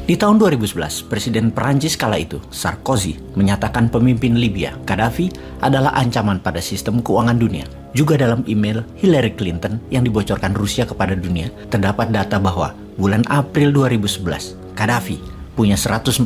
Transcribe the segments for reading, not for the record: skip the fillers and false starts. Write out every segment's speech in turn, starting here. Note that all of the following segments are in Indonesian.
Di tahun 2011, Presiden Perancis kala itu, Sarkozy, menyatakan pemimpin Libya, Gaddafi, adalah ancaman pada sistem keuangan dunia. Juga dalam email Hillary Clinton yang dibocorkan Rusia kepada dunia, terdapat data bahwa bulan April 2011, Gaddafi punya 143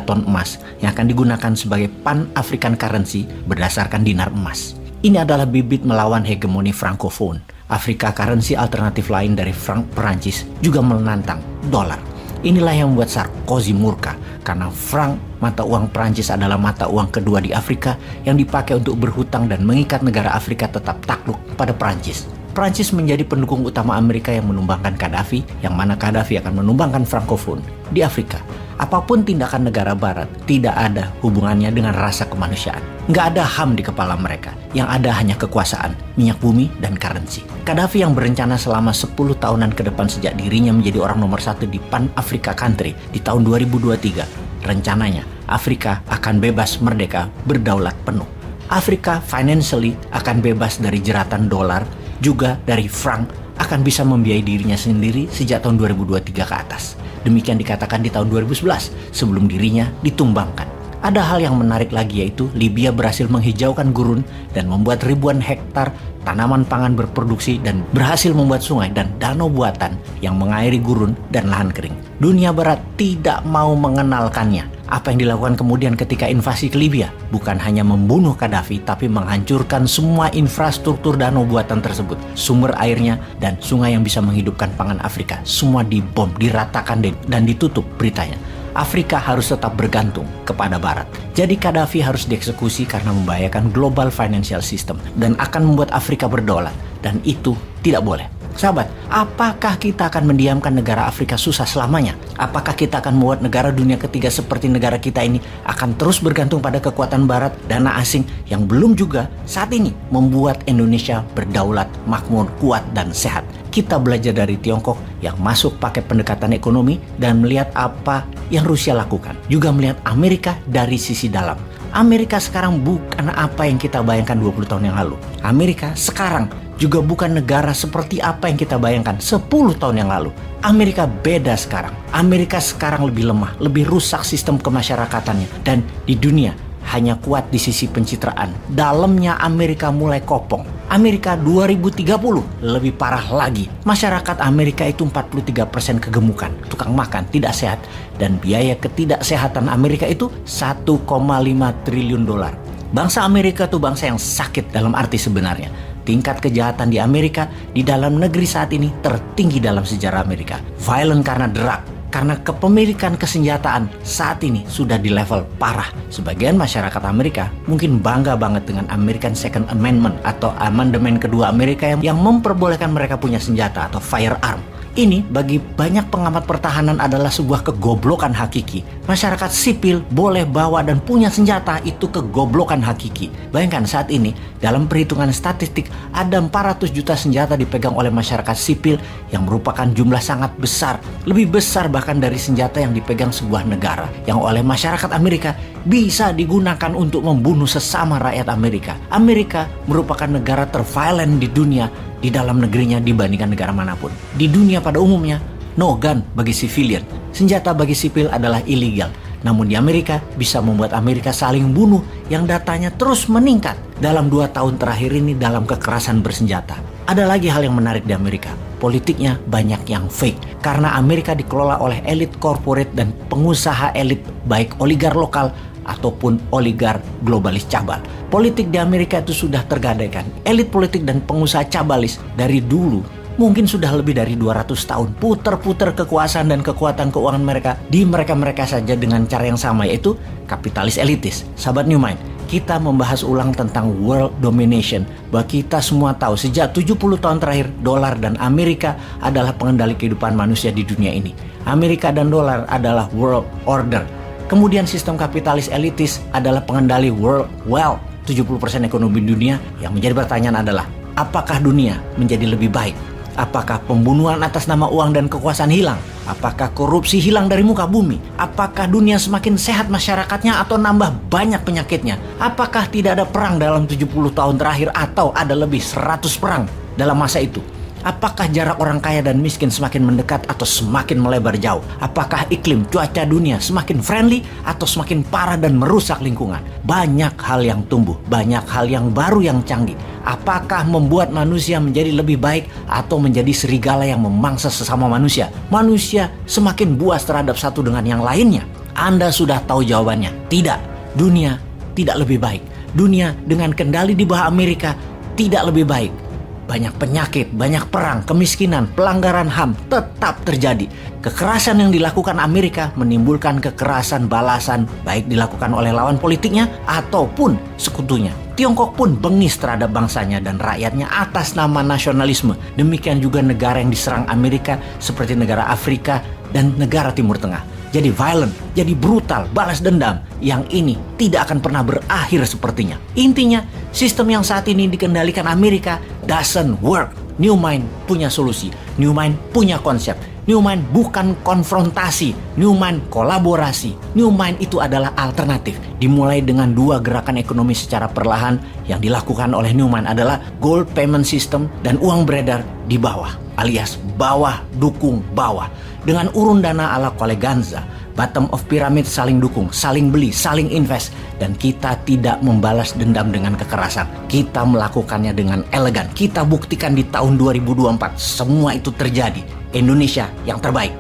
ton emas yang akan digunakan sebagai Pan-African currency berdasarkan dinar emas. Ini adalah bibit melawan hegemoni Francophone. Afrika currency alternatif lain dari franc Perancis juga menantang dolar. Inilah yang membuat Sarkozy murka karena franc, mata uang Perancis, adalah mata uang kedua di Afrika yang dipakai untuk berhutang dan mengikat negara Afrika tetap takluk pada Perancis. Perancis menjadi pendukung utama Amerika yang menumbangkan Gaddafi, yang mana Gaddafi akan menumbangkan Francophone di Afrika. Apapun tindakan negara barat tidak ada hubungannya dengan rasa kemanusiaan. Nggak ada HAM di kepala mereka. Yang ada hanya kekuasaan, minyak bumi, dan currency. Gaddafi yang berencana selama 10 tahunan ke depan sejak dirinya menjadi orang nomor 1 di Pan-Africa Country di tahun 2023. Rencananya, Afrika akan bebas merdeka berdaulat penuh. Afrika financially akan bebas dari jeratan dolar, juga dari franc, akan bisa membiayai dirinya sendiri sejak tahun 2023 ke atas. Demikian dikatakan di tahun 2011 sebelum dirinya ditumbangkan. Ada hal yang menarik lagi, yaitu Libya berhasil menghijaukan gurun dan membuat ribuan hektar tanaman pangan berproduksi dan berhasil membuat sungai dan danau buatan yang mengairi gurun dan lahan kering. Dunia barat tidak mau mengenalkannya. Apa yang dilakukan kemudian ketika invasi ke Libya? Bukan hanya membunuh Gaddafi, tapi menghancurkan semua infrastruktur danau buatan tersebut. Sumber airnya dan sungai yang bisa menghidupkan pangan Afrika. Semua dibom, diratakan dan ditutup beritanya. Afrika harus tetap bergantung kepada Barat. Jadi Gaddafi harus dieksekusi karena membahayakan global financial system dan akan membuat Afrika berdaulat. Dan itu tidak boleh. Sahabat, apakah kita akan mendiamkan negara Afrika susah selamanya? Apakah kita akan membuat negara dunia ketiga seperti negara kita ini akan terus bergantung pada kekuatan Barat, dana asing yang belum juga saat ini membuat Indonesia berdaulat, makmur, kuat, dan sehat? Kita belajar dari Tiongkok yang masuk pakai pendekatan ekonomi dan melihat apa yang Rusia lakukan. Juga melihat Amerika dari sisi dalam. Amerika sekarang bukan apa yang kita bayangkan 20 tahun yang lalu. Amerika sekarang juga bukan negara seperti apa yang kita bayangkan 10 tahun yang lalu. Amerika beda sekarang. Amerika sekarang lebih lemah, lebih rusak sistem kemasyarakatannya. Dan di dunia hanya kuat di sisi pencitraan. Dalamnya Amerika mulai kopong. Amerika 2030 lebih parah lagi. Masyarakat Amerika itu 43% kegemukan, tukang makan, tidak sehat. Dan biaya ketidaksehatan Amerika itu 1,5 triliun dolar. Bangsa Amerika itu bangsa yang sakit dalam arti sebenarnya. Tingkat kejahatan di Amerika di dalam negeri saat ini tertinggi dalam sejarah Amerika. Violent karena drug, karena kepemilikan kesenjataan saat ini sudah di level parah. Sebagian masyarakat Amerika mungkin bangga banget dengan American Second Amendment atau amandemen kedua Amerika yang memperbolehkan mereka punya senjata atau firearm. Ini bagi banyak pengamat pertahanan adalah sebuah kegoblokan hakiki. Masyarakat sipil boleh bawa dan punya senjata, itu kegoblokan hakiki. Bayangkan saat ini dalam perhitungan statistik ada 400 juta senjata dipegang oleh masyarakat sipil yang merupakan jumlah sangat besar. Lebih besar bahkan dari senjata yang dipegang sebuah negara yang oleh masyarakat Amerika bisa digunakan untuk membunuh sesama rakyat Amerika. Amerika merupakan negara terviolent di dunia di dalam negerinya dibandingkan negara manapun. Di dunia pada umumnya, no gun bagi civilian. Senjata bagi sipil adalah ilegal. Namun di Amerika bisa membuat Amerika saling bunuh yang datanya terus meningkat dalam 2 tahun terakhir ini dalam kekerasan bersenjata. Ada lagi hal yang menarik di Amerika. Politiknya banyak yang fake. Karena Amerika dikelola oleh elit corporate dan pengusaha elit, baik oligar lokal ataupun oligar globalis cabal. Politik di Amerika itu sudah tergadaikan. Elit politik dan pengusaha cabalis dari dulu mungkin sudah lebih dari 200 tahun putar-putar kekuasaan dan kekuatan keuangan mereka di mereka-mereka saja dengan cara yang sama, yaitu kapitalis elitis. Sahabat New Mind, kita membahas ulang tentang world domination. Bahwa kita semua tahu sejak 70 tahun terakhir dolar dan Amerika adalah pengendali kehidupan manusia di dunia ini. Amerika dan dolar adalah world order. Kemudian sistem kapitalis elitis adalah pengendali world wealth, 70% ekonomi dunia. Yang menjadi pertanyaan adalah, apakah dunia menjadi lebih baik? Apakah pembunuhan atas nama uang dan kekuasaan hilang? Apakah korupsi hilang dari muka bumi? Apakah dunia semakin sehat masyarakatnya atau nambah banyak penyakitnya? Apakah tidak ada perang dalam 70 tahun terakhir atau ada lebih 100 perang dalam masa itu? Apakah jarak orang kaya dan miskin semakin mendekat atau semakin melebar jauh? Apakah iklim cuaca dunia semakin friendly atau semakin parah dan merusak lingkungan? Banyak hal yang tumbuh, banyak hal yang baru yang canggih. Apakah membuat manusia menjadi lebih baik atau menjadi serigala yang memangsa sesama manusia? Manusia semakin buas terhadap satu dengan yang lainnya. Anda sudah tahu jawabannya. Tidak, dunia tidak lebih baik. Dunia dengan kendali di bawah Amerika tidak lebih baik. Banyak penyakit, banyak perang, kemiskinan, pelanggaran HAM tetap terjadi. Kekerasan yang dilakukan Amerika menimbulkan kekerasan balasan baik dilakukan oleh lawan politiknya ataupun sekutunya. Tiongkok pun bengis terhadap bangsanya dan rakyatnya atas nama nasionalisme. Demikian juga negara yang diserang Amerika seperti negara Afrika dan negara Timur Tengah. Jadi violent, jadi brutal, balas dendam. Yang ini tidak akan pernah berakhir sepertinya. Intinya, sistem yang saat ini dikendalikan Amerika doesn't work. New Mind punya solusi. New Mind punya konsep. New Mind bukan konfrontasi. New Mind kolaborasi. New Mind itu adalah alternatif. Dimulai dengan 2 gerakan ekonomi secara perlahan. Yang dilakukan oleh New Mind adalah gold payment system dan uang beredar di bawah, alias bawah dukung bawah. Dengan urun dana ala Koleganza, bottom of pyramid saling dukung, saling beli, saling invest. Dan kita tidak membalas dendam dengan kekerasan. Kita melakukannya dengan elegan. Kita buktikan di tahun 2024 semua itu terjadi. Indonesia yang terbaik.